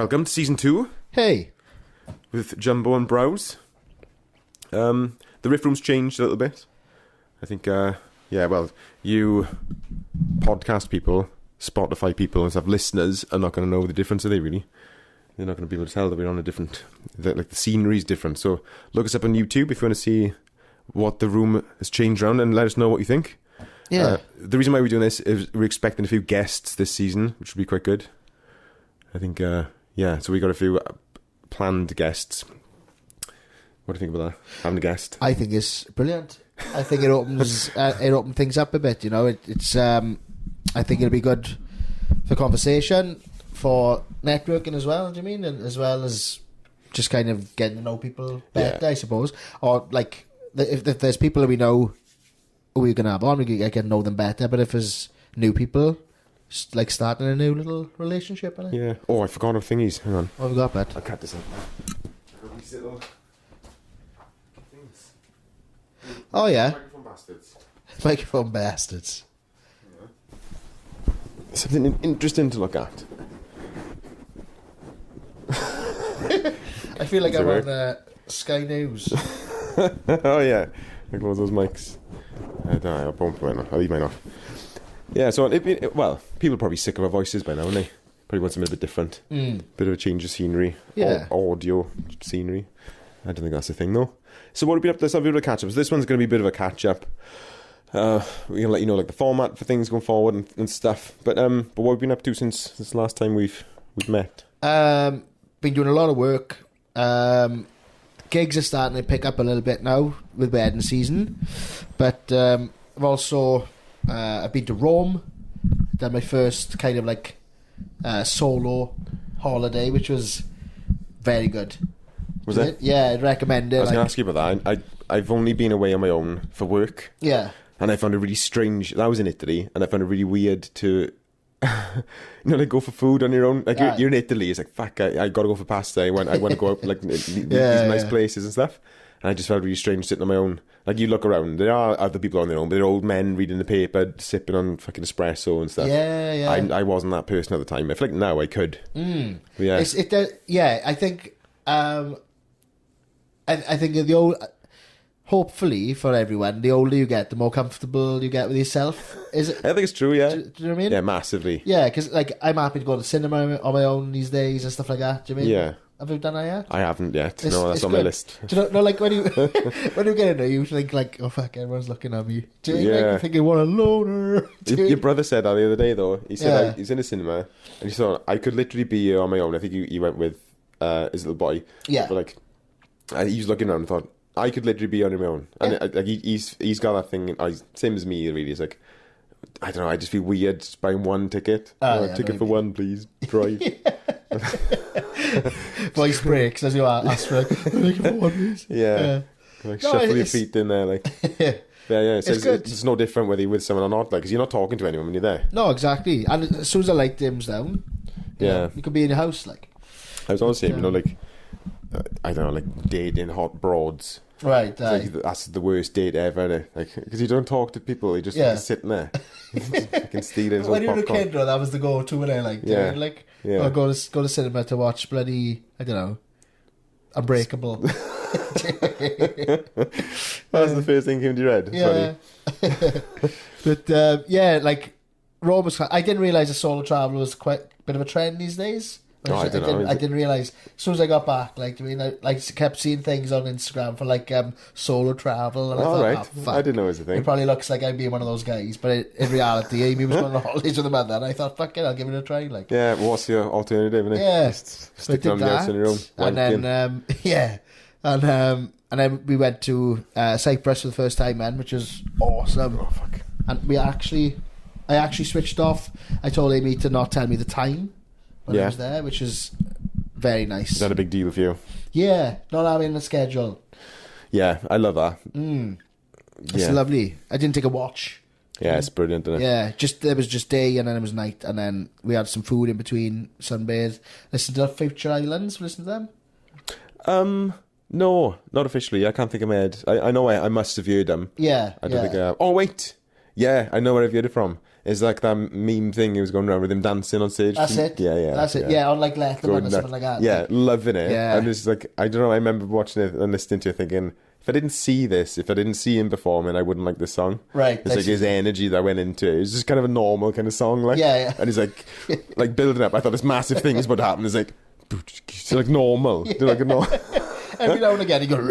Welcome to season 2 Hey. with Jumbo and Browse. The Riff Room's changed a little bit. I think, you podcast people, Spotify people and stuff, listeners are not going to know the difference, are they really? They're not going to be able to tell that we're on a different, the scenery's different. So look us up on YouTube if you want to see what the room has changed around and let us know what you think. Yeah. The reason why we're doing this is we're expecting a few guests this season, which will be quite good. I think, so we got a few planned guests. What do you think about that? Having a guest? I think it's brilliant. I think it opens things up a bit. You know, it's. I think it'll be good for conversation, for networking as well. Do you mean, and as well as just kind of getting to know people better, I suppose. Or like, if there's people that we know who we're gonna have on, we can get to know them better. But if there's new people, like starting a new little relationship, I think. Yeah. Oh, I forgot our thingies. Hang on. What have we got, Bet? I'll cut this out. These little things. Oh yeah. Microphone bastards. Microphone bastards. Yeah. Something interesting to look at. I feel like I'm on Sky News. Oh yeah. Like one of those mics. I don't know, I'll bump mine off. I'll leave mine off. Yeah, so people are probably sick of our voices by now, aren't they? Probably want something a bit different. Bit of a change of scenery. Yeah. Audio scenery. I don't think that's a thing, though. So what have we been up to? Let's have a bit of a catch-up. So this one's going to be a bit of a catch-up. We're going to let you know like the format for things going forward and stuff. But what have we been up to since the last time we've met? Been doing a lot of work. Gigs are starting to pick up a little bit now with wedding season. But I've also... I've been to Rome, done my first kind of like solo holiday, which was very good. Was it? Yeah, I'd recommend it. I was going to ask you about that. I've only been away on my own for work. Yeah. And I found it really strange. I was in Italy, and I found it really weird to, like go for food on your own. Like you're in Italy, it's like fuck. I got to go for pasta. I want to go out like these nice places and stuff. And I just felt really strange sitting on my own. Like, you look around, there are other people on their own, but they're old men reading the paper, sipping on fucking espresso and stuff. Yeah, yeah. I wasn't that person at the time. I feel like now I could. Yeah. I think... I think the old... Hopefully, for everyone, the older you get, the more comfortable you get with yourself. Is it? I think it's true, yeah. Do you know what I mean? Yeah, massively. Yeah, because, like, I'm happy to go to the cinema on my own these days and stuff like that. Do you mean? Yeah. Have you done that yet? I haven't yet. No, that's on my list. Do you know, like when you when you get in there, you think like, oh fuck, everyone's looking at me. Do you like thinking, what a loner? Your brother said that the other day, though. He said he's in a cinema, and he thought I could literally be here on my own. I think he went with his little boy. Yeah. But like, he was looking around and thought I could literally be on my own. And like he's got that thing. Same as me, really. It's like, I don't know. I just feel weird just buying one ticket. Ticket for one, please. Drive. Voice breaks as you ask for one, please. Yeah. Like shuffle your feet in there, like. Yeah. It's no different whether you're with someone or not, like, because you're not talking to anyone when you're there. No, exactly. And as soon as the light dims down, you could be in your house, like. I was always saying, like, I don't know, like dating hot broads. Right. Like, that's the worst date ever, isn't it? Like, because you don't talk to people, you just sitting there. Fucking stealing when you were a kid, though, that was the go-to, wasn't it? Like, or go to cinema to watch bloody, I don't know, Unbreakable. That was the first thing came to your head. Yeah. But like Rome was. I didn't realise a solo travel was quite a bit of a trend these days. I didn't realise. As soon as I got back, I kept seeing things on Instagram for like solo travel, and I thought, fuck. I didn't know it was a thing. It probably looks like I'm being one of those guys, but in reality, Amy was going on holidays with her mother, and I thought, fuck it, I'll give it a try. Like, yeah, well, what's your alternative? Isn't it? Yeah, just stick on the house on your own, and then and then we went to Cyprus for the first time, man, which was awesome. Oh fuck! And I actually switched off. I told Amy to not tell me the time when I was there, which is very nice. Is that a big deal for you? Yeah, not having a schedule. Yeah, I love that. It's lovely. I didn't take a watch. Yeah, it's brilliant, isn't it? Yeah, there was just day and then it was night, and then we had some food in between, sunbathe. Listen to Future Islands. Listen to them. No, not officially. I can't think of my head. I know I must have heard them. Yeah. I don't think I have. Oh, wait. Yeah, I know where I've heard it from. It's like that meme thing he was going around with him dancing on stage. That's it. Yeah. That's it. Yeah, on like Letterman or something like that. Yeah, loving it. Yeah. And it's like, I don't know, I remember watching it and listening to it thinking, if I didn't see this, if I didn't see him performing, I wouldn't like this song. Right. It's like his energy that went into it. It's just kind of a normal kind of song, like. Yeah. And he's like building up. I thought this massive thing is about to happen. It's like, it's like normal. Yeah. Like a normal. Every now and again, he goes.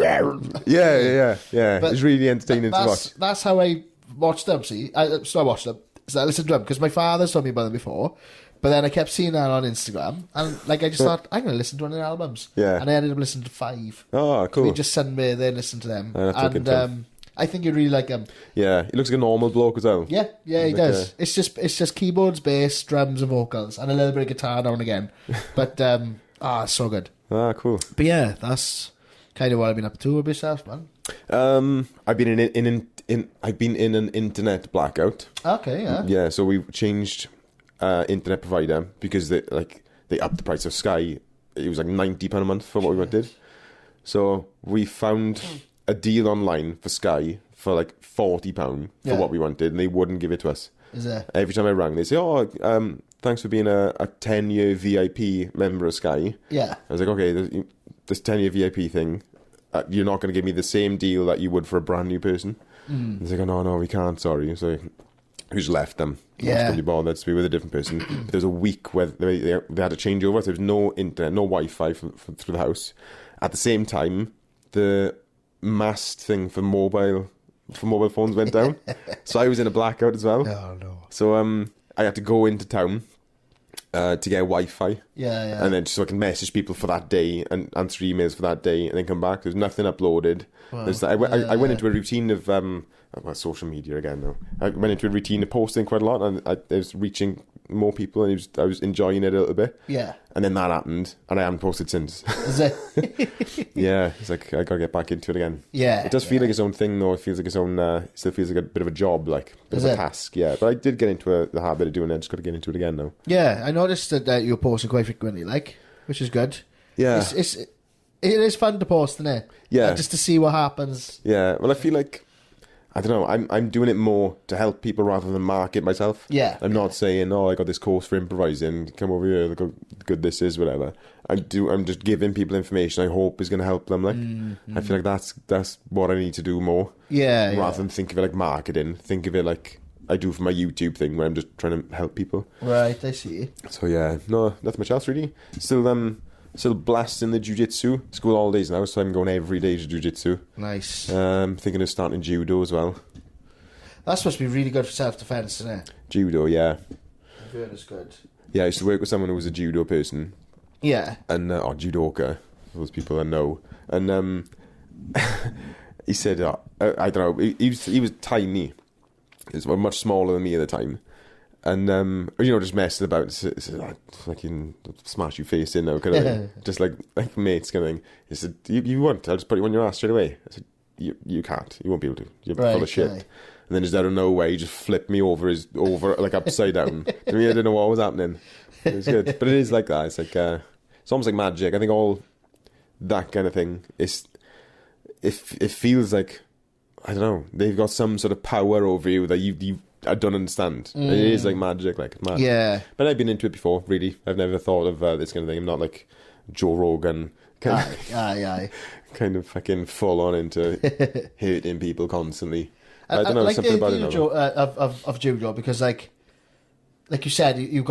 Yeah. But it's really entertaining to watch. That's how I watched them. See, I watched them. So I listened to them because my father's told me about them before. But then I kept seeing that on Instagram, and like I just thought I'm going to listen to one of their albums. Yeah. And I ended up listening to 5. Oh, cool. We just sent me there and listened to them, and I think you really like them. Yeah, he looks like a normal bloke as well. Yeah, he does. It's just keyboards, bass, drums, and vocals, and a little bit of guitar now and again. But it's so good. Ah, cool. But yeah, that's kind of what I've been up to with myself, man. I've been in an internet blackout. Okay, yeah. Yeah, so we changed internet provider because they upped the price of Sky. It was like £90 a month for what we wanted. So we found a deal online for Sky for like £40 for what we wanted, and they wouldn't give it to us. Is it? Every time I rang, they say, thanks for being a 10-year VIP member of Sky. Yeah. I was like, okay, this 10-year VIP thing, you're not going to give me the same deal that you would for a brand new person. He's like, oh, no, we can't, sorry. So we just left them. Yeah. Couldn't be bothered to be with a different person. There was a week where they had to change over, so there was no internet, no Wi-Fi through the house. At the same time, the mast thing for mobile phones went down. So I was in a blackout as well. Oh, no. So I had to go into town to get Wi-Fi. Yeah. And then so I can message people for that day and answer emails for that day and then come back. There's nothing uploaded. Wow. I went into a routine of social media again now. I went into a routine of posting quite a lot, and I was reaching more people, and I was enjoying it a little bit. Yeah. And then that happened, and I haven't posted since. Is it? Yeah, it's like I gotta get back into it again. Yeah. It does feel like its own thing, though. It feels like its own. Still feels like a bit of a job, like a bit of a task. Yeah, but I did get into the habit of doing it. I just got to get into it again now. Yeah, I noticed that you're posting quite frequently, which is good. Yeah, it is fun to post, isn't it? Yeah, just to see what happens. Yeah, well, I feel like, I don't know, I'm doing it more to help people rather than market myself. Yeah. I'm not saying, I got this course for improvising, come over here, look how good this is, whatever. I'm just giving people information I hope is going to help them. Like, I feel like that's what I need to do more. Yeah. Rather than think of it like marketing, think of it like I do for my YouTube thing where I'm just trying to help people. Right, I see. So yeah, no, nothing much else really. Still blasting the jiu-jitsu. School holidays now, so I'm going every day to jiu-jitsu. Nice. Thinking of starting judo as well. That's supposed to be really good for self-defense, isn't it? Judo, yeah. I've heard it's good. Yeah, I used to work with someone who was a judo person. Yeah. And or judoka, for those people that know. And he said, I don't know, he was tiny. He was much smaller than me at the time. And just messing about, fucking smash your face in now, kind of thing. Just like mates kind of thing. He said, you want? I'll just put you on your ass straight away. I said, you can't. You won't be able to. You're full of shit. Right. And then just out of nowhere, he just flipped me over like upside down. I mean, I didn't know what was happening. It was good, but it is like that. It's like it's almost like magic. I think all that kind of thing is. It feels like, I don't know, they've got some sort of power over you that I don't understand. It is like magic, like mad. Yeah. But I've been into it before, really. I've never thought of this kind of thing. I'm not like Joe Rogan kind of fucking full on into hurting people constantly. I don't know, like something about it of judo, because like you said, you've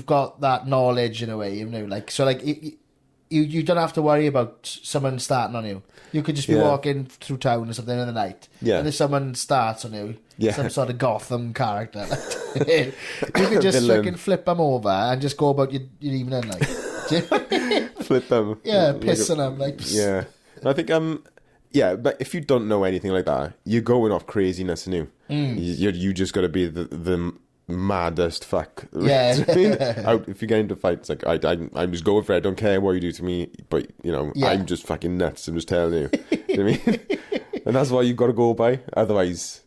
got that knowledge in a way, so like you don't have to worry about someone starting on you. You could just be walking through town or something in the night, and if someone starts on you, some sort of Gotham character, you could just fucking flip them over and just go about your evening, like. Flip them. Yeah, pissing them, like. Yeah. I think, but if you don't know anything like that, you're going off craziness, and you just got to be the maddest fuck. Yeah. If you get into fights, like I'm just going for it. I don't care what you do to me, but I'm just fucking nuts. I'm just telling you. You know what I mean? And that's what you've got to go by. Otherwise,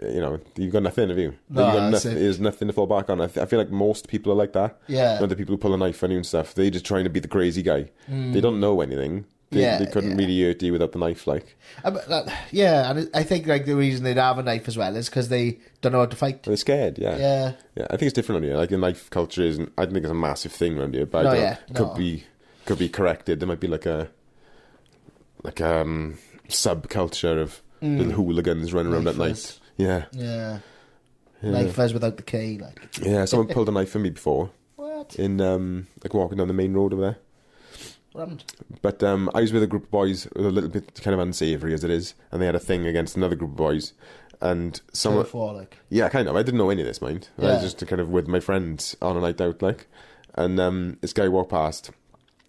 you've got nothing, have you? No, there's nothing to fall back on. I feel like most people are like that. Yeah. The people who pull a knife on you and stuff, they're just trying to be the crazy guy. They don't know anything. they couldn't really hurt you without the knife, like. Yeah, and I think like the reason they'd have a knife as well is because they don't know how to fight. They're scared, yeah. Yeah. Yeah, I think it's different on here. Like, the knife culture isn't... I don't think it's a massive thing around here, but No, I don't yeah, know, no. could be corrected. There might be like a subculture of little hooligans running around at night. Yeah. Yeah. Knifers without the K, like. Yeah, someone pulled a knife for me before. What? In, like, walking down the main road over there. What happened? But I was with a group of boys, a little bit kind of unsavoury as it is, and they had a thing against another group of boys. And someone... Like. Yeah, kind of. I didn't know any of this, mind. I Yeah. was just kind of with my friends on a night out, like. And this guy walked past.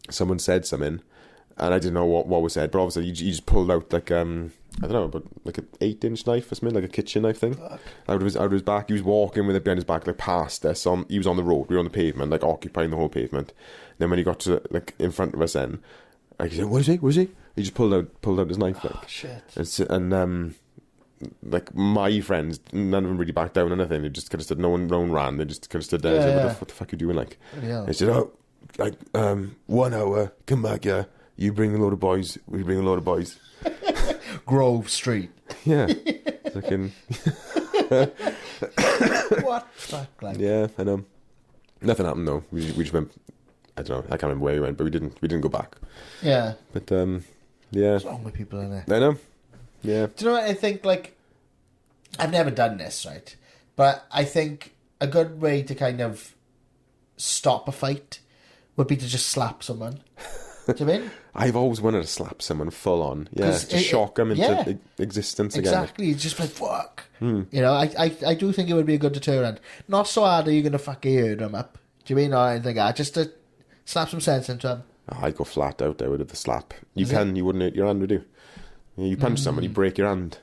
Someone said something, and I didn't know what was said. But obviously, he just pulled out like I don't know, but like an 8-inch knife or something, like a kitchen knife thing, out of his back. He was walking with it behind his back, like past us. He was on the road. We were on the pavement, like occupying the whole pavement. Then when he got to like in front of us, then like he said, "What is he? What is he?" He just pulled out his knife, like. Oh, shit. And like my friends, none of them really backed down or anything. They just kind of stood. No one ran. They just kind of stood there. Yeah, And said, yeah. what the fuck are you doing? Like, Yeah. they said, "Oh, like 1 hour. Come back here. You bring a load of boys. We bring a load of boys." Grove Street. Yeah, fucking. What fuck, like? Yeah, I know. Nothing happened though. We just went. I don't know. I can't remember where we went, but we didn't go back. Yeah. But yeah. What's wrong with people in there? I know. Yeah. Do you know what I think? Like, I've never done this, right? But I think a good way to kind of stop a fight would be to just slap someone. Do you mean? I've always wanted to slap someone full on. Yeah, 'Cause to shock them into yeah. existence again. Exactly. It's just like, fuck. You know, I do think it would be a good deterrent. Not so hard are you going to fucking hurt them up. Do you mean? Or anything like that. Just to slap some sense into them. Oh, I'd go flat out there with the slap. You Is you wouldn't hurt your hand, would you? You punch someone, you break your hand.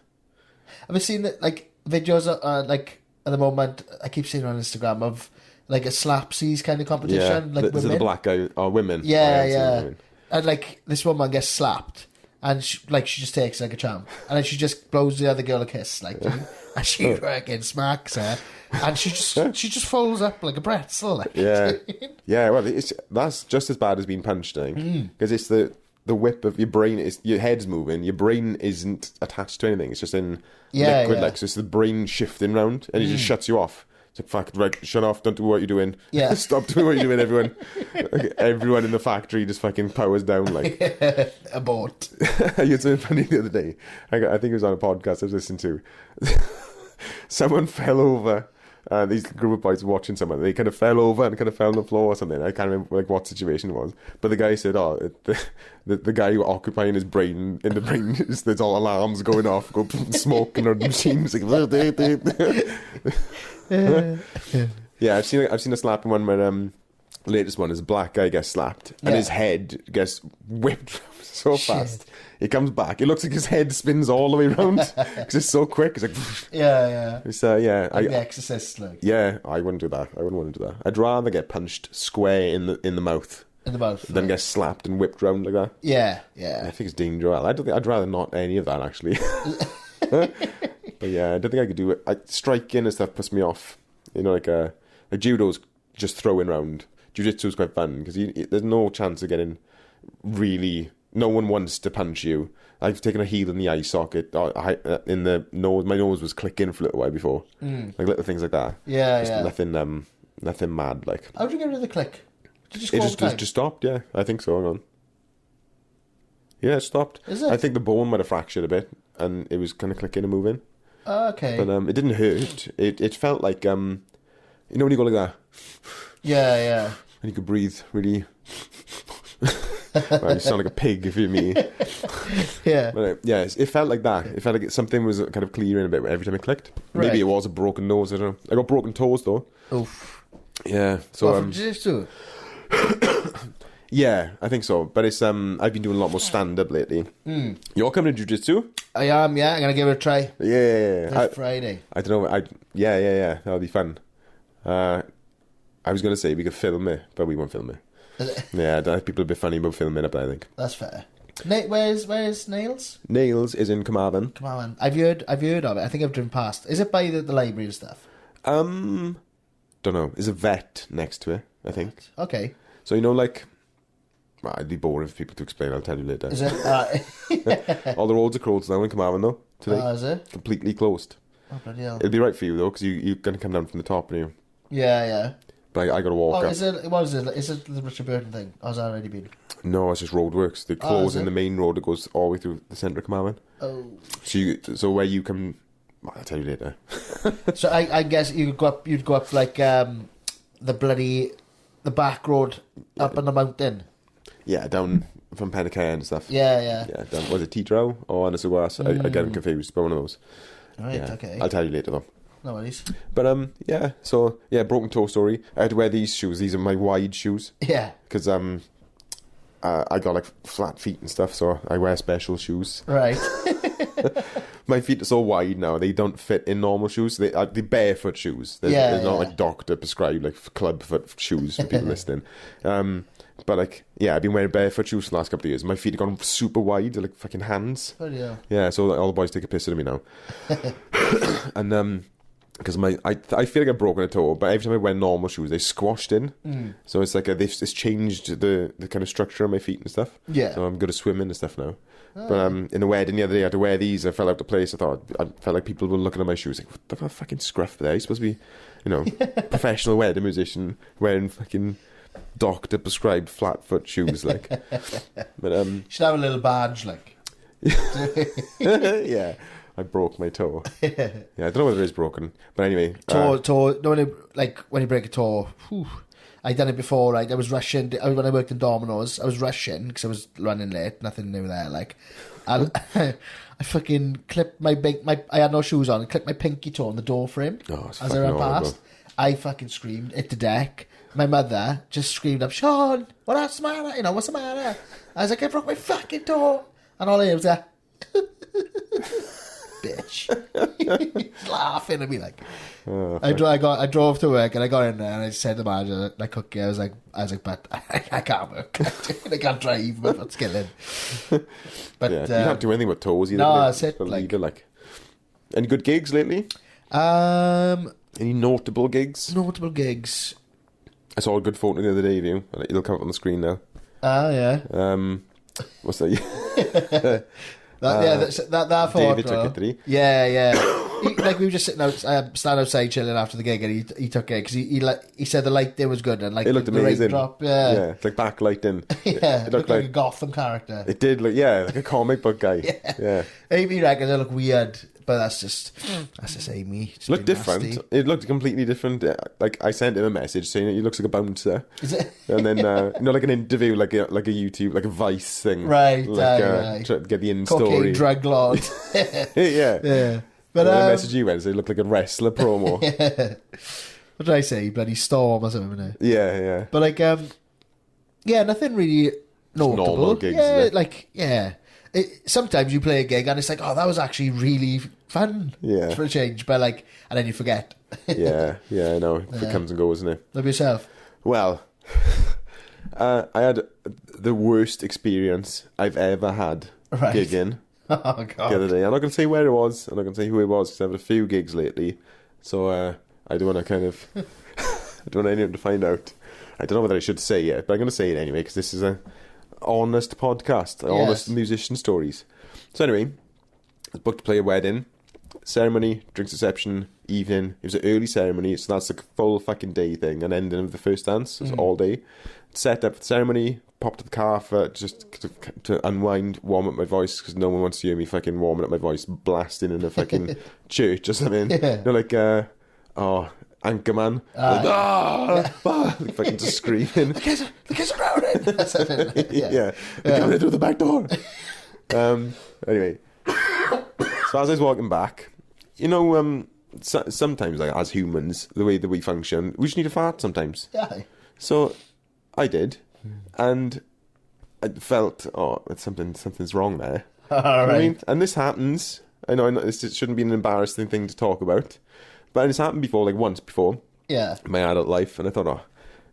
Have you seen like videos like at the moment? I keep seeing on Instagram of like a slapsies kind of competition, like Is it women. the black guy or women? I Yeah, haven't seen yeah. women. And like this woman gets slapped, and she just takes it like a champ, and then she just blows the other girl a kiss, like, you know? And she fucking smacks her, and she just folds up like a pretzel, like. Yeah, yeah. Well, that's just as bad as being punched, I think, because it's the whip of your brain. Is your head's moving, your brain isn't attached to anything. It's just in liquid, like, so it's the brain shifting round, and it just shuts you off. It's like, fuck, right, shut off, don't do what you're doing. Yeah. Stop doing what you're doing, everyone. Like, everyone in the factory just fucking powers down, like. Abort. You had something funny the other day. I think it was on a podcast I was listening to. Someone fell over. These group of boys were watching someone. They kind of fell over and kind of fell on the floor or something. I can't remember like what situation it was. But the guy said, "Oh, the guy who occupying his brain in the brain there's all alarms going off, go smoke and the machines like." Yeah, I've seen a slapping one where latest one is a black guy gets slapped and his head gets whipped so fast. He comes back. It looks like his head spins all the way around because it's so quick. It's like Yeah. It's yeah. Like The Exorcist, like. Yeah, I wouldn't do that. I wouldn't want to do that. I'd rather get punched square in the mouth In the mouth. than get slapped and whipped round like that. Yeah. I think it's dangerous. I'd rather not any of that actually. But yeah, I don't think I could do it. Striking and stuff puts me off. You know, like judo's just throwing round. Jiu-jitsu's quite fun because there's no chance of getting really. No one wants to punch you. I've taken a heel in the eye socket, in the nose. My nose was clicking for a little while before, like little things like that. Yeah. Nothing mad like. How'd you get rid of the click? Did you It just stopped. Yeah, I think so. Hang on. Yeah, it stopped. Is it? I think the bone might have fractured a bit, and it was kind of clicking and moving. Okay. But it didn't hurt. It felt like you know when you go like that. Yeah. And you could breathe really. Well, you sound like a pig if you're me. Yeah. But it felt like that. It felt like something was kind of clearing a bit every time it clicked. Right. Maybe it was a broken nose. I don't know. I got broken toes though. Oof. Yeah. So What, from jiu-jitsu? yeah, I think so. But it's I've been doing a lot more stand up lately. You're coming to jiu-jitsu? I am. Yeah, I'm gonna give it a try. Yeah. This Friday. I don't know. Yeah. That'll be fun. I was gonna say we could film it, but we won't film it. Yeah, I think people will be funny about filming it, I think. That's fair. Where's Nails? Nails is in Carmarthen. Come on. I've heard of it. I think I've driven past. Is it by the library and stuff? Don't know. There's a vet next to it, I think. Okay. So you know, like Well, it'd be boring for people to explain. I'll tell you later. Is it? All the roads are closed now in Carmarthen though today. Is it? Completely closed. Oh, bloody hell. It'll be right for you though, because you're going to come down from the top, aren't you? Yeah. But I got to walk up. Is it? What is it? Is it the Richard Burton thing? Or has that already been? No, it's just roadworks. They're closing it? the main road that goes all the way through the centre of Carmarthen. Oh. So where you come, well, I'll tell you later. So I guess you'd go up like the back road up on the mountain. Yeah, down from Penacay and stuff. Yeah. Yeah, down, was it T-Drow or Anisogwas? I get them confused, but one of those. Right, Yeah. okay. I'll tell you later though. No worries. But yeah, so yeah, broken toe story. I had to wear these shoes. These are my wide shoes. Yeah. Because I got like flat feet and stuff, so I wear special shoes. Right. My feet are so wide now; they don't fit in normal shoes. They're barefoot shoes. They're not like doctor prescribed like club foot shoes for people listening. But like, yeah, I've been wearing barefoot shoes for the last couple of years. My feet have gone super wide, they're like fucking hands. Oh yeah. Yeah, so all the boys take a piss out of me now. And because I feel like I've broken a toe, but every time I wear normal shoes, they squashed in. So it's like it's changed the kind of structure of my feet and stuff. Yeah. So I'm good at swimming and stuff now. But in the wedding the other day, I had to wear these. I fell out of place. I felt like people were looking at my shoes like, what the fucking scruff there? You're supposed to be, professional wedding musician wearing fucking doctor prescribed flat foot shoes, like. But You should have a little badge, like. yeah, I broke my toe. Yeah, I don't know whether it is broken, but anyway. Toe. No, when you break a toe. Whew, I done it before. Right, I was rushing when I worked in Domino's. I was rushing because I was running late. Nothing new there. Like, and I fucking clipped I had no shoes on. I clipped my pinky toe on the door frame as I ran past. I fucking screamed, hit the deck. My mother just screamed up, Shaun, what's the matter? What's the matter? I was like, I broke my fucking toe. And all I heard was that, bitch. He's laughing at me like. I drove to work and I got in there and I said to the manager, like, Cookie, I was like, but I can't work. I can't drive, but not skilling. But yeah, you don't have to do anything with toes either. No, that's it. Like, any good gigs lately? Any notable gigs? Notable gigs. I saw a good photo the other day of you. It'll come up on the screen now. Yeah. What's that? That photo. David took it, did he? Yeah. Like we were just sitting stand outside chilling after the gig, and he took it because he said the lighting was good and like it looked the amazing. Drop, yeah, it's like backlighting. Yeah, it looked like a Gotham character. It did look, like a comic book guy. Yeah. Amy reckons it looked weird, but that's just Amy. It looked different. Nasty. It looked completely different. Like I sent him a message saying he looks like a bouncer. Is it? And then like an interview, like a YouTube, like a Vice thing, right? Like try to get the in cocaine story. Drug lord. Yeah. But I messaged you Wednesday. It looked like a wrestler promo. Yeah. What did I say? Bloody Storm or something. Yeah. But like, nothing really notable. Normal gigs. Sometimes you play a gig and it's like, oh, that was actually really fun. Yeah. For a change, but like, and then you forget. yeah, I know. It comes and goes, isn't it? Love yourself. Well, I had the worst experience I've ever had gigging. Oh, God. The other day. I'm not going to say where it was. I'm not going to say who it was because I've had a few gigs lately. So I don't want to kind of... I don't want anyone to find out. I don't know whether I should say it, but I'm going to say it anyway because this is a honest podcast. Honest musician stories. So anyway, I was booked to play a wedding. Ceremony, drinks reception, evening. It was an early ceremony, so that's like a full fucking day thing. And ending of the first dance. It was all day. Set up for the ceremony. Popped to the car for just to unwind, warm up my voice because no one wants to hear me fucking warming up my voice, blasting in a fucking church or something. Yeah. Like Anchorman, like fucking just screaming. The kids are crowded. Yeah, they're coming in through the back door. Anyway, so as I was walking back, sometimes like as humans, the way that we function, we just need a fart sometimes. Yeah. So I did. And I felt, something's wrong there. All right. I mean, and this happens. I know this shouldn't be an embarrassing thing to talk about, but it's happened before, like once before. Yeah. In my adult life, and I thought,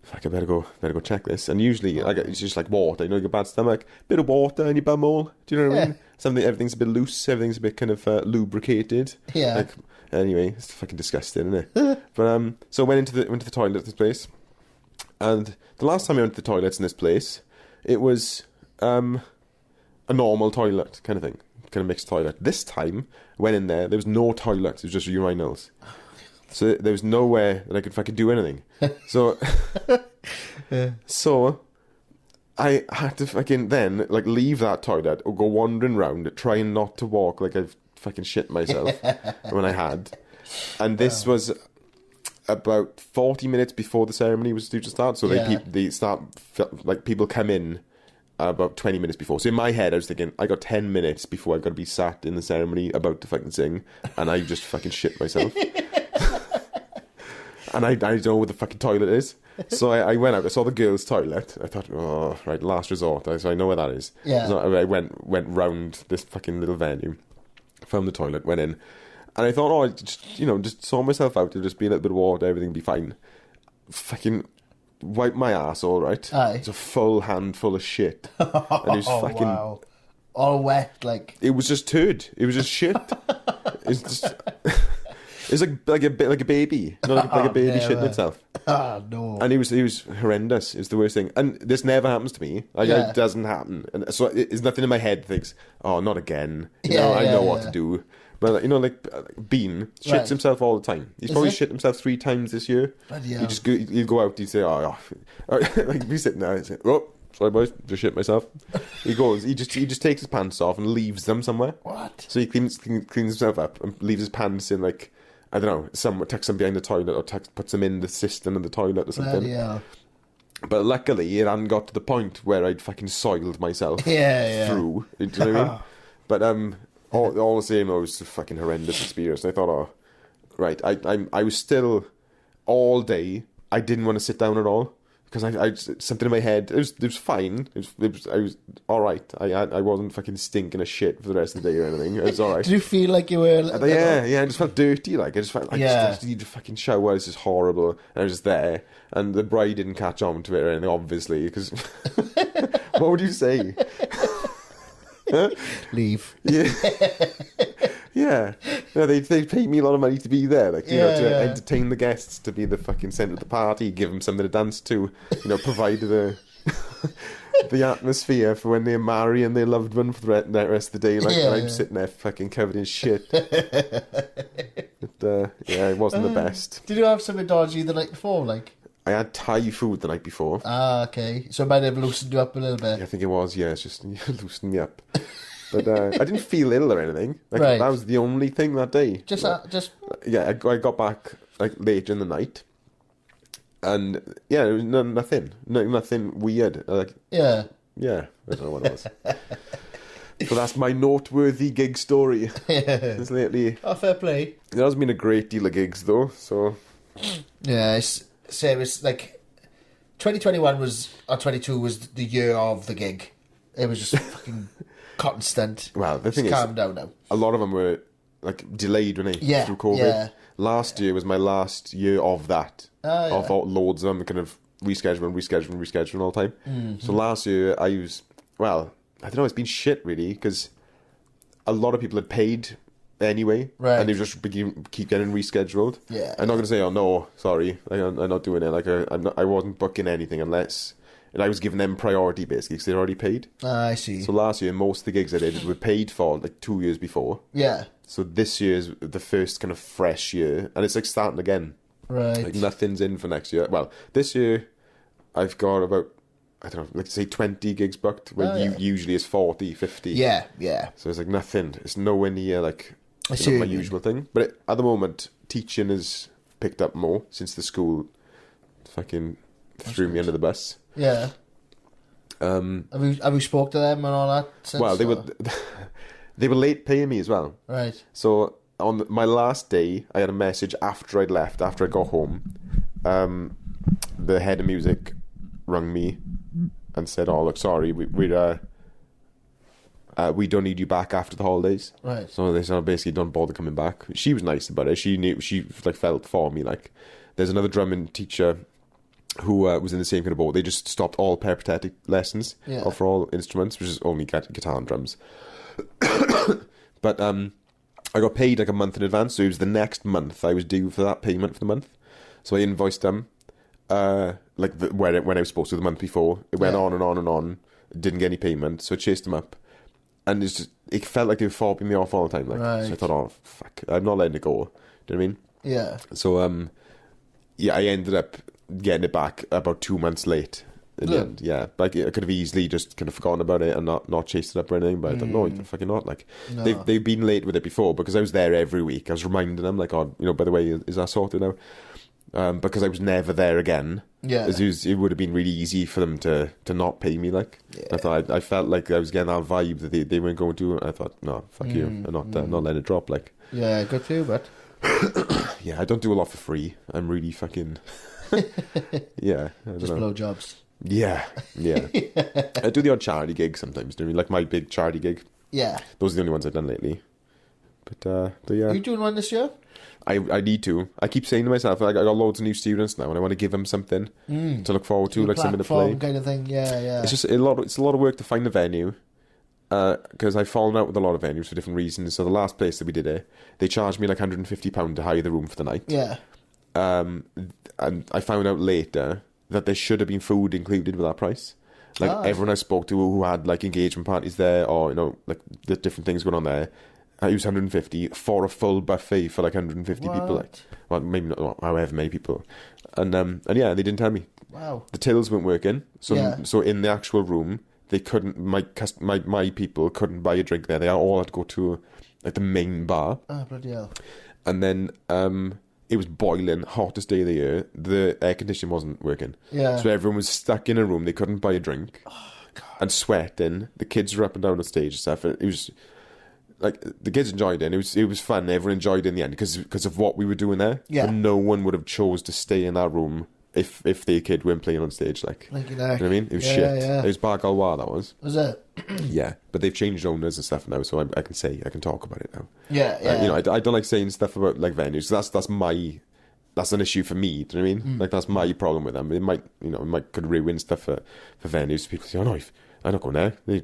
fuck, I better go check this. And usually, it's just like water. You get a bad stomach, bit of water in your bumhole. Do you know what I mean? Everything's a bit loose. Everything's a bit kind of lubricated. Yeah. Anyway, it's fucking disgusting, isn't it? But so I went into the toilet at this place. And the last time I went to the toilets in this place, it was a normal toilet kind of thing, kind of mixed toilet. This time, I went in there was no toilet, it was just urinals. So there was nowhere that I could fucking do anything. So, so I had to fucking then like leave that toilet or go wandering round, trying not to walk like I've fucking shit myself when I had. And this was about 40 minutes before the ceremony was due to start. So they start, like, people come in about 20 minutes before. So in my head, I was thinking, I got 10 minutes before I got to be sat in the ceremony about to fucking sing, and I just fucking shit myself. And I don't know where the fucking toilet is. So I went out, I saw the girls' toilet. I thought, oh, right, last resort. So I know where that is. Yeah. So I went round this fucking little venue, found the toilet, went in. And I thought, oh, just saw myself out. There'll just be a little bit of water, everything will be fine. Fucking wiped my ass, all right. Aye. It's a full handful of shit. And it was fucking... Wow. All wet, like... It was just turd. It was just shit. It's just... It's like a baby. Like a baby shitting itself. Ah, no. And he was horrendous. It's the worst thing. And this never happens to me. Like, it doesn't happen. And so it's nothing in my head that thinks, oh, not again. I know what to do. But, like Bean shits himself all the time. He's probably shit himself 3 times this year. He'll go out, he'd say, like, be sitting there and say, oh, sorry boys, just shit myself. He just takes his pants off and leaves them somewhere. What? So he cleans himself up and leaves his pants in, like, I don't know, tucks them behind the toilet or puts them in the cistern of the toilet or something. Yeah. But luckily, it hadn't got to the point where I'd fucking soiled myself through. Do you know what I mean? But, all the same, it was a fucking horrendous experience. And I thought, oh, right, I was still, all day, I didn't want to sit down at all. Because I something in my head, it was fine. I was all right. I wasn't fucking stinking of shit for the rest of the day or anything. It was all right. Did you feel like you were... I just felt dirty. Like, I just felt like I just need to fucking shower. This is horrible. And I was just there. And the bride didn't catch on to it or anything, obviously. Because what would you say? Leave. Yeah. Yeah. No, they pay me a lot of money to be there, like, to entertain the guests, to be the fucking centre of the party, give them something to dance to, provide the atmosphere for when they marry and their loved one for the rest of the day. Like, I'm sitting there fucking covered in shit. But, it wasn't the best. Did you have something dodgy the night before, like? I had Thai food the night before. Ah, okay. So it might have loosened you up a little bit. Yeah, I think it was, it's just loosened me up. But I didn't feel ill or anything. Like, that was the only thing that day. I got back like later in the night, and it was nothing weird. Like, I don't know what it was. So that's my noteworthy gig story. It's lately. Oh, fair play. There has been a great deal of gigs though. So it's like 2021 was, or 22 was the year of the gig. It was just fucking constant. Well, the thing is, calm down now. A lot of them were like delayed, through COVID. Yeah. Last year was my last year of that. I thought loads of them kind of rescheduling all the time. Mm-hmm. So last year I was, I don't know, it's been shit really, because a lot of people had paid anyway, and they just keep getting rescheduled. Yeah. I'm not going to say, oh no, sorry, I'm not doing it. Like, I wasn't booking anything unless... And I was giving them priority, basically, because they'd already paid. I see. So last year, most of the gigs I did were paid for, like, 2 years before. Yeah. So this year's the first kind of fresh year, and it's, like, starting again. Right. Like, nothing's in for next year. Well, this year, I've got about, I don't know, like, say 20 gigs booked, when usually it's 40, 50. Yeah, yeah. So it's, like, nothing. It's nowhere near, like, my usual thing. But at the moment, teaching has picked up more since the school fucking threw me under the bus. Yeah. Have you spoke to them and all that since? Well, they were late paying me as well. Right. So on my last day, I had a message after I'd left, after I got home. The head of music rang me and said, "Oh, look, sorry, we don't need you back after the holidays." Right. So they said, basically, don't bother coming back. She was nice about it. She like felt for me. Like, there's another drumming teacher who was in the same kind of boat. They just stopped all peripatetic lessons for all instruments, which is only guitar and drums. But I got paid like a month in advance, so it was the next month I was due for that payment for the month. So I invoiced them when I was supposed to the month before. It went on and on and on. didn't get any payment, so I chased them up. And it felt like they were fobbing me off all the time. Like, Right. So I thought, oh, fuck, I'm not letting it go. Do you know what I mean? Yeah. So, yeah, I ended up getting it back about 2 months late in the end. Yeah, like I could have easily just kind of forgotten about it and not chased it up or anything, but I thought, no, you're fucking not. Like, No. they've been late with it before because I was there every week. I was reminding them, like, oh, by the way, is that sorted now? Because I was never there again. Yeah. It would have been really easy for them to not pay me. Like, Yeah. I thought I felt like I was getting that vibe that they weren't going to. I thought, no, fuck you, I'm not letting it drop. Like, Yeah, good for you, but yeah, I don't do a lot for free. I'm really fucking, yeah, I don't just know. blow jobs. Yeah. I do the odd charity gig sometimes. Do you know what I mean? Like my big charity gig. Yeah. Those are the only ones I've done lately. But yeah. Are you doing one this year? I need to. I keep saying to myself, like, I got loads of new students now, and I want to give them something to look forward to, like something to play. Kind of thing. Yeah. It's just a lot of work to find a venue, because I've fallen out with a lot of venues for different reasons. So the last place that we did it, they charged me like £150 to hire the room for the night. Yeah. And I found out later that there should have been food included with that price. Like everyone I spoke to who had like engagement parties there, or like the different things going on there, it was 150 for a full buffet for like 150 people. Like, well, maybe not, however many people, and yeah, they didn't tell me. Wow. The tills weren't working, so in the actual room they couldn't. My people couldn't buy a drink there. They all had to go to like the main bar. Oh, bloody hell. And then it was boiling, hottest day of the year. The air conditioning wasn't working. Yeah. So everyone was stuck in a room. They couldn't buy a drink. Oh, God. And sweating. The kids were up and down the stage and stuff. It was like the kids enjoyed it. And it was fun. Everyone enjoyed it in the end because of what we were doing there. Yeah. But no one would have chose to stay in that room if their kid weren't playing on stage. Like, you know what I mean? It was shit. Yeah. It was Bar Galwa, that was. Was it? Yeah, but they've changed owners and stuff now, so I can talk about it now. Yeah. I don't like saying stuff about like venues. That's an issue for me. Do you know what I mean? Like, that's my problem with them. It might could ruin stuff for venues. People say, "Oh no, I'm not going there." They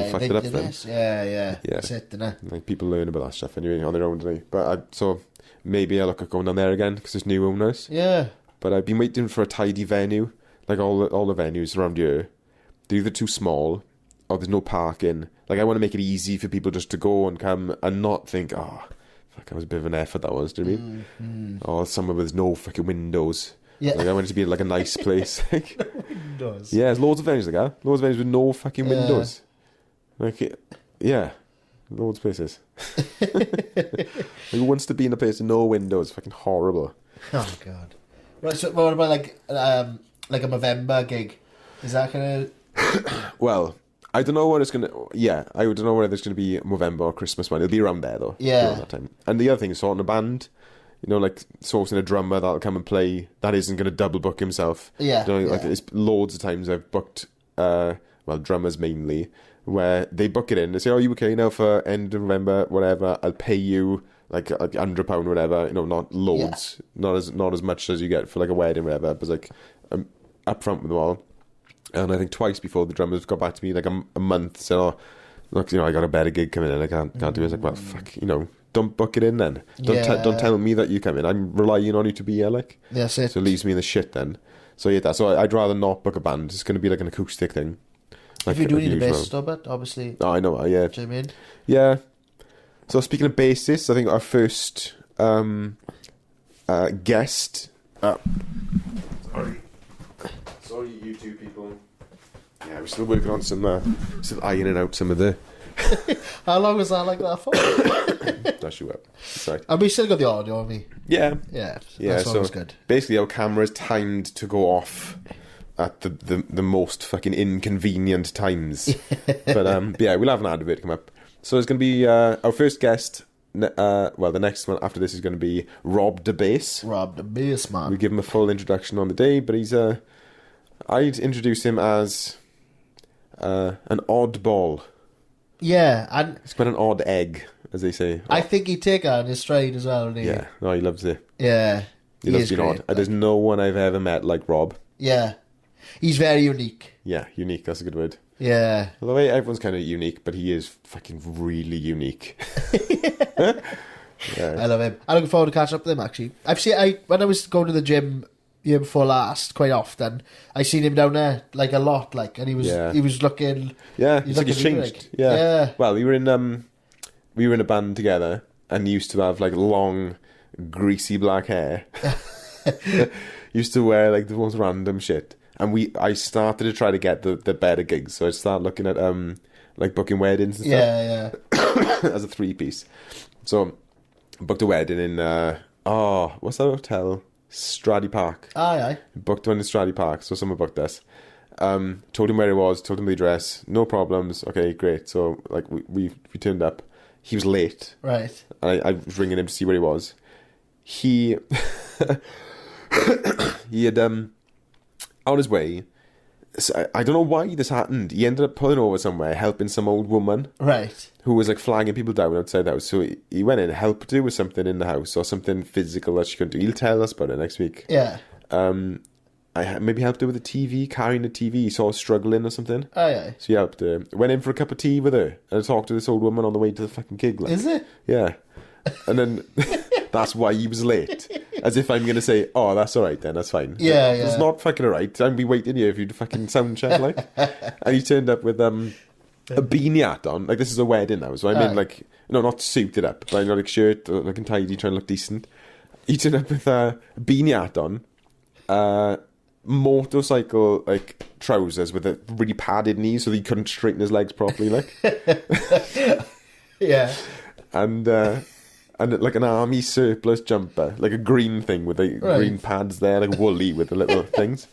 fucked it up for them. Yeah. That's it, innit? Like, people learn about that stuff anyway on their own, don't they? But so maybe I look at going down there again because there's new owners. Yeah. But I've been waiting for a tidy venue. Like all the venues around here, they're either too small or there's no parking. Like, I want to make it easy for people just to go and come and not think, oh, fuck, that was a bit of an effort, that was, do you know what I mean? Or somewhere with no fucking windows. Yeah. Like, I want it to be like a nice place. Like, Windows. yeah, there's loads of venues like that. Loads of venues with no fucking windows. Like, yeah, loads of places. Who wants to be in a place with no windows? Fucking horrible. Oh, God. Right, so what about like a Movember gig? Is that gonna... Well, I don't know what it's gonna. Yeah, I don't know whether it's gonna be November or Christmas one. It'll be around there though. Yeah. Around that time. And the other thing is sorting a band. You know, like sourcing a drummer that'll come and play. That isn't gonna double book himself. Yeah. You know, like it's loads of times I've booked. Drummers mainly, where they book it in. They say, "Oh, you okay now for end of November? Whatever. I'll pay you like £100, whatever. You know, not loads, not as much as you get for like a wedding, whatever. But like I'm up front with them all." And I think twice before the drummers got back to me, like a month, said, "Oh, look, I got a better gig coming in. I can't do it." I was like, "Well, fuck, don't book it in then. Don't tell me that you come in. I'm relying on you to be here, like." That's it. So it leaves me in the shit then. So yeah, so I'd rather not book a band. It's going to be like an acoustic thing. If you do need a bassist of it, obviously. Oh, I know, yeah. Do you know what I mean? Yeah. So speaking of bassists, I think our first guest... Sorry, you two people. Yeah, we're still working on some... still ironing out some of the... How long was that like that for? Dash you up. Sorry. And we still got the audio, haven't we? Yeah. Yeah. Yeah, That's so always good. basically our camera's timed to go off at the most fucking inconvenient times. But yeah, we'll have an advert come up. So it's going to be our first guest. The next one after this is going to be Rob the Bass. Rob the Bass, man. We give him a full introduction on the day, but he's I'd introduce him as an oddball. Yeah, and He's quite an odd egg, as they say. I think he'd take it on his stride as well, wouldn't he? Yeah, no, he loves it. Yeah. He loves is being great. odd. There's no one I've ever met like Rob. Yeah. He's very unique. Yeah, unique, that's a good word. Yeah. Although everyone's kind of unique, but he is fucking really unique. Yeah. I love him. I'm looking forward to catching up with him, actually. When I was going to the gym year before last, quite often. I seen him down there like a lot, like, and he was looking. Yeah, he was it's like he's looking changed. like, Yeah. Well, we were in a band together, and he used to have like long, greasy black hair. Used to wear like the most random shit, and I started to try to get the better gigs, so I started looking at like booking weddings and stuff. Yeah. As a 3-piece. So booked a wedding in what's that hotel? Straddy Park. Aye. Booked one in Straddy Park, so someone booked us. Told him where it was, told him the address, no problems. Okay, great. So like we turned up. He was late. Right. I was ringing him to see where he was. He he had on his way. So I don't know why this happened. He ended up pulling over somewhere, helping some old woman. Right. Who was like flagging people down outside the house. So he went in, helped her with something in the house or something physical that she couldn't do. He'll tell us about it next week. Yeah. I maybe helped her with the TV, carrying the TV. He saw her struggling or something. Aye. So he helped her. Went in for a cup of tea with her and I talked to this old woman on the way to the fucking gig. Like. Is it? Yeah. And then that's why he was late. As if I'm going to say, oh, that's all right then, that's fine. Yeah. It's not fucking all right. I'd be waiting here if you'd fucking sound check, like. And he turned up with a beanie hat on. Like, this is a wedding now, so I'm in, like, not suited up, but I'm got like shirt, looking tidy, trying to look decent. He turned up with a beanie hat on, motorcycle, like, trousers with a really padded knees so that he couldn't straighten his legs properly, like. Yeah. And like an army surplus jumper, like a green thing with the green pads there, like woolly with the little things.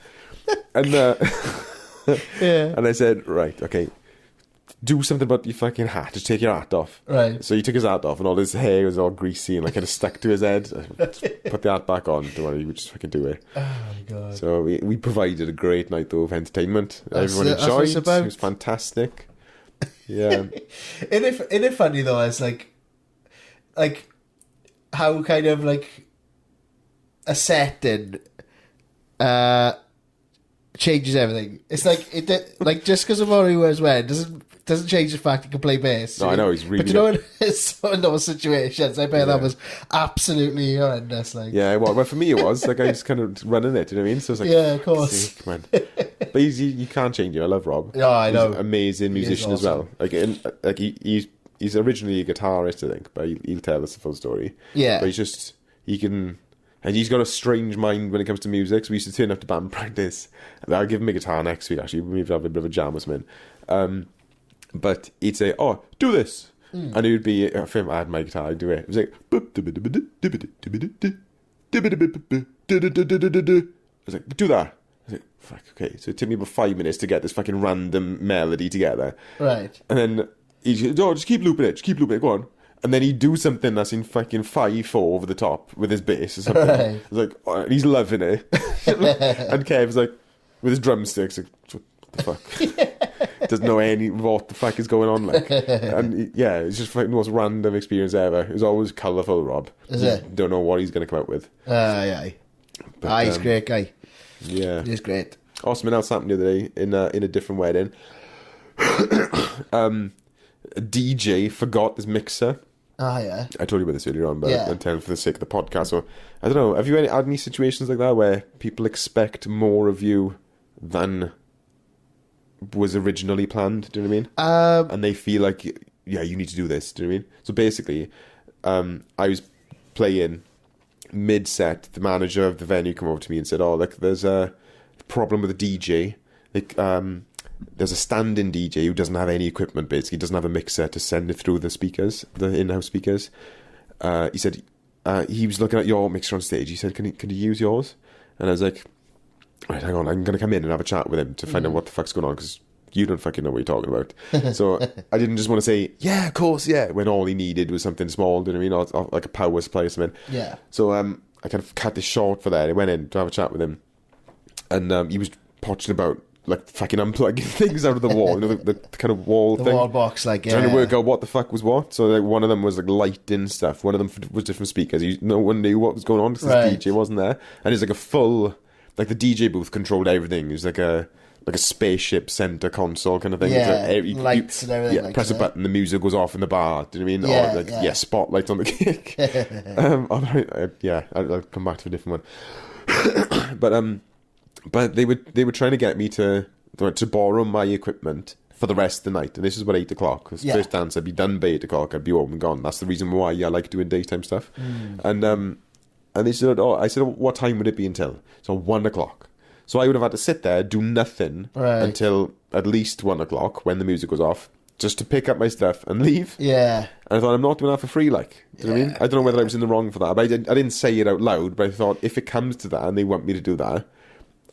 And and I said, right, okay, do something about your fucking hat. Just take your hat off. Right. So he took his hat off, and all his hair was all greasy and like kind of stuck to his head. Put the hat back on. Don't worry, we just fucking do it. Oh my god. So we provided a great night though of entertainment. Everyone That's what enjoyed. it's about. It was fantastic. Yeah. Isn't it funny though? It's like how kind of like a setting changes everything. It's like just because of what he wears wearing doesn't change the fact he can play bass. No, I know he's really. But you know, in those situations, I bet that was absolutely horrendous. Like, yeah, well, for me it was like I was kind of running it. You know what I mean? So it's like, yeah, of course. Come on. But you can't change him. I love Rob. Yeah, I know. He's an amazing musician as well. Like, he's originally a guitarist, I think, but he'll tell us the full story. Yeah. But and he's got a strange mind when it comes to music. So we used to turn up to band practice. And I'll give him a guitar next week, actually. Maybe have a bit of a jam or something. But he'd say, oh, do this. And it would be, if I had my guitar, I'd do it. It was like, I was like, do that. I was like, fuck, okay. So it took me about 5 minutes to get this fucking random melody together. Right. And then he'd go, oh, just keep looping it, go on. And then he'd do something that's in fucking 5/4 over the top with his bass or something. Right. I was like, oh, and he's loving it. And Kev's like, with his drumsticks, like, what the fuck? Doesn't know what the fuck is going on, like. And it's just like the most random experience ever. It was always colourful, Rob. Is it? Don't know what he's going to come out with. Aye. But, He's a great guy. Yeah. He's great. Oh, something else happened the other day in a different wedding. A DJ forgot his mixer. Ah, yeah. I told you about this earlier on, but Yeah. I'm telling for the sake of the podcast. So I don't know. Have you had any situations like that where people expect more of you than was originally planned? Do you know what I mean? And they feel like, yeah, you need to do this. Do you know what I mean? So basically, I was playing mid-set. The manager of the venue came over to me and said, "Oh, look, there's a problem with the DJ. Like, there's a stand-in DJ who doesn't have any equipment, basically. He doesn't have a mixer to send it through the speakers, the in-house speakers." He said, he was looking at your mixer on stage. He said, can you use yours? And I was like, right, hang on, I'm going to come in and have a chat with him to find out what the fuck's going on, because you don't fucking know what you're talking about. So I didn't just want to say, yeah, of course, yeah, when all he needed was something small, do you know what I mean? Or like a power supply or something. Yeah. So I kind of cut this short for that. I went in to have a chat with him. And he was potching about, like, fucking unplugging things out of the wall, you know, the kind of wall The thing. wall box, like, yeah. Trying to work out what the fuck was what. So, like, one of them was, like, lighting stuff. One of them was different speakers. No one knew what was going on because Right. the DJ wasn't there. And it's like a full, like, the DJ booth controlled everything. It was like a spaceship center console kind of thing. Yeah, It's like, lights and everything. yeah, like press a that. button, the music goes off in the bar. Do you know what I mean? Yeah, Or, like, yeah. spotlights on the gig. I'll come back to a different one. But they were trying to get me to borrow my equipment for the rest of the night, and this is about 8 o'clock. Because first dance, I'd be done by 8 o'clock. I'd be home and gone. That's the reason why I like doing daytime stuff. And they said, I said, what time would it be until? So 1 o'clock. So I would have had to sit there, do nothing until at least 1 o'clock when the music was off, just to pick up my stuff and leave. Yeah. And I thought, I'm not doing that for free, like. Do you know what I mean? I don't know whether I was in the wrong for that. But I didn't say it out loud, but I thought, if it comes to that and they want me to do that,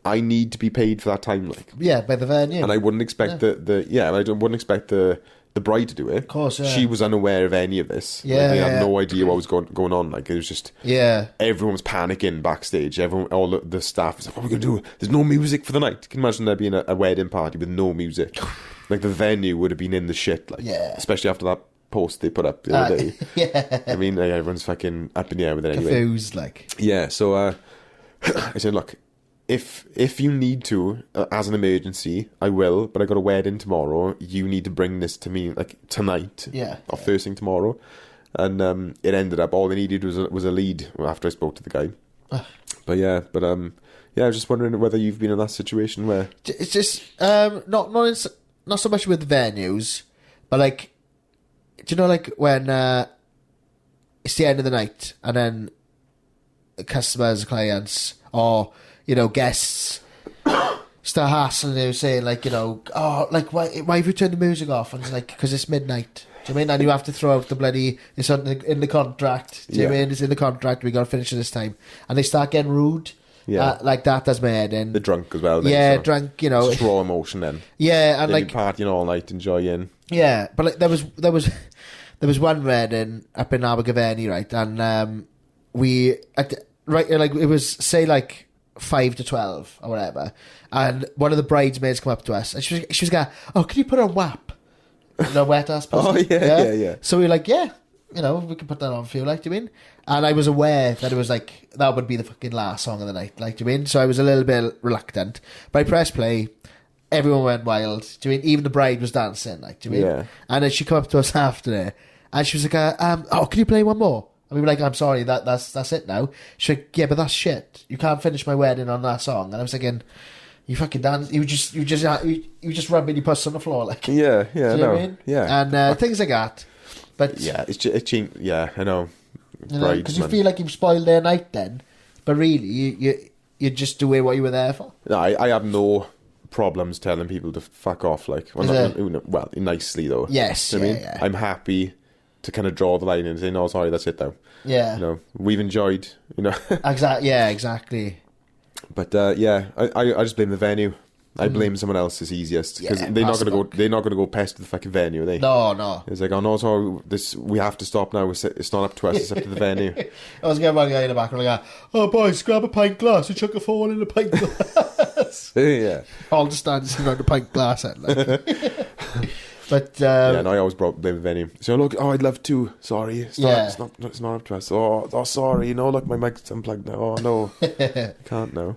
I need to be paid for that time, like. Yeah, by the venue. And I wouldn't expect wouldn't expect the bride to do it. Of course, yeah. She was unaware of any of this. Yeah, they had no idea what was going on. Like, it was just... Yeah. Everyone was panicking backstage. All the staff was like, what are we going to do? There's no music for the night. Can you imagine there being a wedding party with no music? Like, the venue would have been in the shit, like. Yeah. Especially after that post they put up the other day. Yeah. I mean, like, everyone's fucking up in the air with it anyway. Confused, like. Yeah, so I said, look... If you need to, as an emergency, I will, but I got a wedding tomorrow. You need to bring this to me, like, tonight. Yeah. Or first thing tomorrow. And it ended up, all they needed was a lead after I spoke to the guy. I was just wondering whether you've been in that situation where... It's just, not so much with venues, but, like, do you know, like, when it's the end of the night, and then customers, clients, or... you know, guests start hassling you, saying, like, you know, oh, like, why have you turned the music off? And it's like, because it's midnight. Do you know what I mean? And you have to throw out the bloody, it's in the contract. Do you know what I mean? It's in the contract, we got to finish it this time. And they start getting rude. Yeah. Like, that does my head in. They're drunk as well. Then, yeah, so drunk, you know. It's raw emotion then. Yeah, and they'll like... be partying all night, enjoying. Yeah, but like, there was one wedding up in Abergavenny, right? And it was, say, like... 5 to 12 or whatever, and one of the bridesmaids come up to us and she was going, oh, can you put on WAP? You know, wet ass pussy. Oh yeah. So we were like, yeah, you know, we can put that on for you, like, do you mean? And I was aware that it was like, that would be the fucking last song of the night, like, do you mean? So I was a little bit reluctant, but I pressed play, everyone went wild, do you mean? Even the bride was dancing, like, do you mean? Yeah. And then she come up to us after it and she was like, oh, can you play one more? And we were like, I'm sorry, that's it now. She's like, yeah, but that's shit. You can't finish my wedding on that song. And I was thinking, you fucking dance. You just rubbing your puss on the floor, like. Yeah, do you know what I mean? Yeah. And things like that. But yeah, it's yeah, I know. Because you feel like you've spoiled their night then, but really you just doing what you were there for. No, I have no problems telling people to fuck off, like. Well, nicely though. Yes, you know what I mean? I'm happy to kind of draw the line and say, no, sorry, that's it now. Yeah. You know, we've enjoyed, you know. Exactly. Yeah, exactly. But I just blame the venue. I blame someone else is easiest because they're not going to go pest the fucking venue, are they? No. It's like, oh no, sorry, we have to stop now. It's not up to us, it's up to the venue. I was getting one guy in the background like, oh boys, grab a pint glass and chuck a fall in the pint glass. Yeah. All just dancing around the pint glass end, like. But I always blame the venue. So look, I'd love to. Sorry, it's not up to us. Oh, sorry. You know, look, my mic's unplugged now. Oh no, can't now.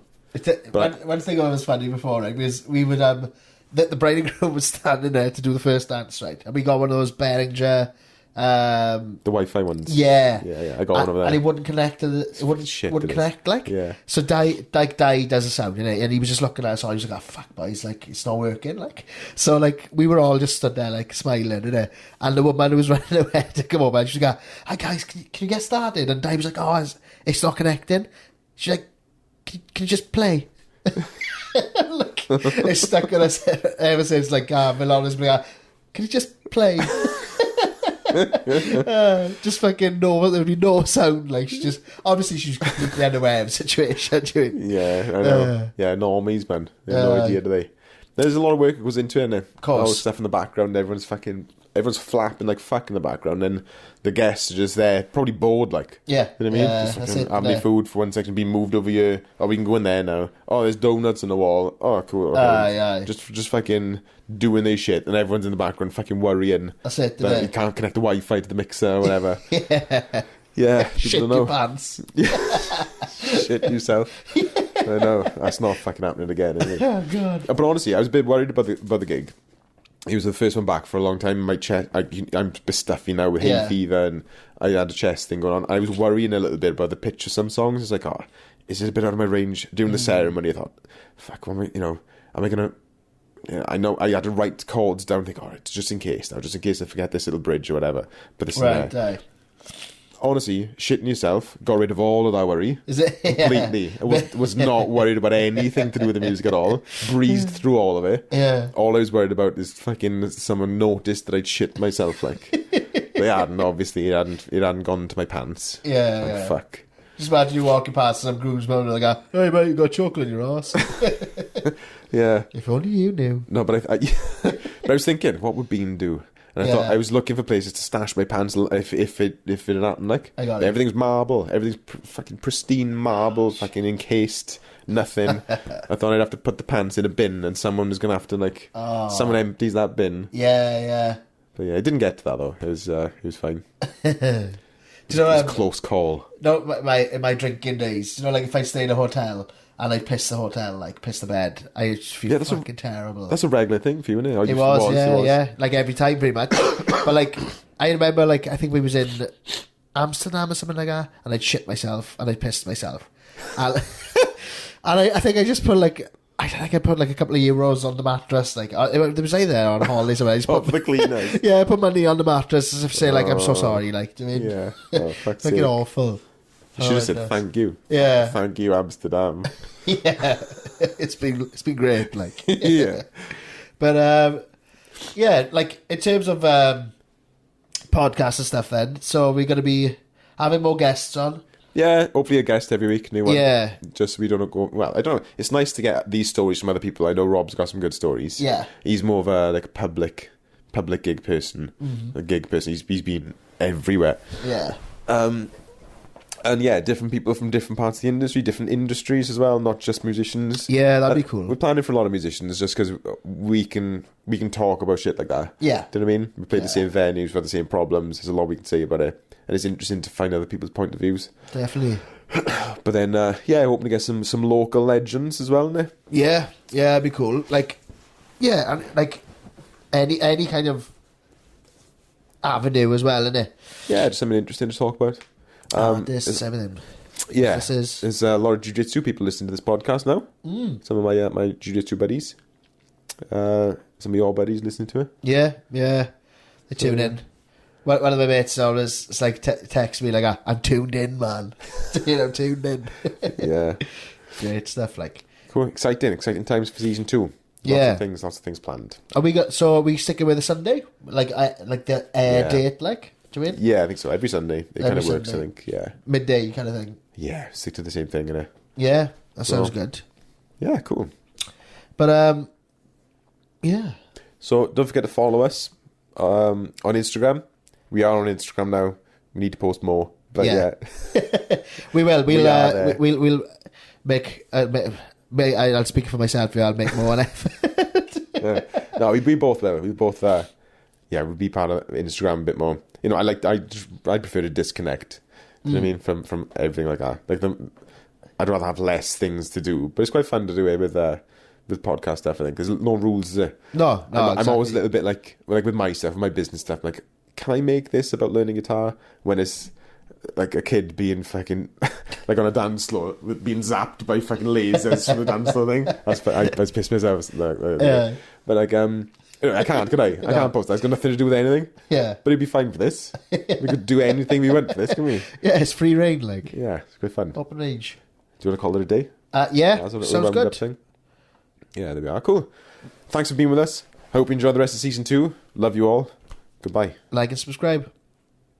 One thing I was funny before, right? Because we would the bride and groom was standing there to do the first dance, right? And we got one of those Behringer. The Wi-Fi ones. Yeah. I got one of them. And it wouldn't connect to it wouldn't connect, like. Yeah. So Di does a sound, you know, and he was just looking at us all, he was like, oh fuck boys, like, it's not working, like. So like we were all just stood there like smiling, you know. And the woman who was running away to come over and she was like, hi guys, can you get started? And Di was like, oh, it's not connecting. She's like, can you just play? Look, it's stuck with us ever since, like, Milan like, can you just play? Just fucking no, there would be no sound, like, she's completely unaware of the situation. Yeah, I know. Normies, man, they have no idea, do they? There's a lot of work that goes into it, of course. All the stuff in the background, everyone's flapping like fuck in the background, and the guests are just there, probably bored, like. Yeah. You know what I mean? Just having their food for one second, being moved over here. Oh, we can go in there now. Oh, there's donuts on the wall. Oh, cool. Okay. Just fucking doing their shit, and everyone's in the background fucking worrying. That's it. That you can't connect the Wi-Fi to the mixer or whatever. Yeah. Shit your pants. Shit yourself. I know. That's not fucking happening again, is it? Oh, God. But honestly, I was a bit worried about the gig. He was the first one back for a long time. My chest, I'm a bit stuffy now with hay fever, and I had a chest thing going on. I was worrying a little bit about the pitch of some songs. It's like, is it a bit out of my range? During the ceremony, I thought, fuck, am I going to... I know I had to write chords down and think, all right, just in case I forget this little bridge or whatever. But this honestly, shitting yourself, got rid of all of that worry. Is it? Completely. I was not worried about anything to do with the music at all. Breezed through all of it. Yeah. All I was worried about is fucking someone noticed that I'd shit myself, like. They hadn't, obviously. It hadn't gone to my pants. Yeah, like, yeah. Fuck. Just imagine you walking past some groomsmen and they go, hey mate, you got chocolate in your ass. Yeah. If only you knew. No, but but I was thinking, what would Bean do? And I thought I was looking for places to stash my pants if it had happened. Like, I got it. Everything's marble. Everything's fucking pristine marble, fucking encased. Nothing. I thought I'd have to put the pants in a bin, and someone was gonna have to someone empties that bin. Yeah. But yeah, it didn't get to that though. It was fine. Do you know, it was a close call. No, in my drinking days, if I stay in a hotel and I piss the hotel, piss the bed, I just feel fucking terrible. That's a regular thing for you, isn't it? It was. Like every time, pretty much. But I remember, I think we was in Amsterdam or something like that, and I'd shit myself and I pissed myself, and I think I just put I put a couple of euros on the mattress. There was either on holidays or I just put for the cleaners. Yeah, I put money on the mattress as if to say I'm so sorry. Do you mean? Yeah. Oh, fuck's Fucking awful. You should have said thank you. Yeah. Thank you, Amsterdam. Yeah. It's been great. Yeah. But in terms of podcasts and stuff, then so we're going to be having more guests on. Yeah, hopefully a guest every week, new one. Yeah. Just so we don't go... Well, I don't know. It's nice to get these stories from other people. I know Rob's got some good stories. Yeah. He's more of a public gig person. Mm-hmm. A gig person. He's been everywhere. Yeah. And yeah, different people from different parts of the industry, different industries as well, not just musicians. Yeah, that'd be cool. We're planning for a lot of musicians just because we can talk about shit like that. Yeah. Do you know what I mean? We play the same venues, we've had the same problems. There's a lot we can say about it. And it's interesting to find other people's point of views. Definitely. But then, hoping to get some local legends as well, isn't it? Yeah, it'd be cool. Any kind of avenue as well, isn't it? Yeah, just something interesting to talk about. This is everything. Yeah, there's a lot of jiu-jitsu people listening to this podcast now. Some of my jiu-jitsu buddies. Some of your buddies listening to it. Yeah. They tune in. One of my mates always text me I'm tuned in, man. I'm tuned in. Yeah. Great stuff, Cool, exciting times for season 2. Lots of things planned. Are we sticking with a Sunday? The air date, do you mean? Yeah, I think so. Every Sunday. It kind of works, I think, yeah. Midday kind of thing. Yeah, stick to the same thing, innit? Yeah, that sounds good. Yeah, cool. But, yeah. So, don't forget to follow us on Instagram. We are on Instagram now. We need to post more. But yeah. We will. We'll make... I'll speak for myself. I'll make more effort. Yeah. No, we both there. We both there. Yeah, we'll be part of Instagram a bit more. I prefer to disconnect. Do you know what I mean? From everything like that. I'd rather have less things to do, but it's quite fun to do it with podcast stuff. I think there's no rules. Is there? No. I'm always a little bit like with my stuff, my business stuff. I'm like, can I make this about learning guitar when it's like a kid being fucking on a dance floor being zapped by fucking lasers from the dance floor thing? I pissed myself. Yeah. But I can't, could I? I can't post that. It's got nothing to do with anything. Yeah. But it'd be fine for this. We could do anything we want for this, can we? Yeah, it's free reign, Yeah, it's quite fun. Open range. Do you want to call it a day? Yeah, sounds good. Thing. Yeah, there we are. Cool. Thanks for being with us. Hope you enjoy the rest of season 2. Love you all. Goodbye. Like and subscribe.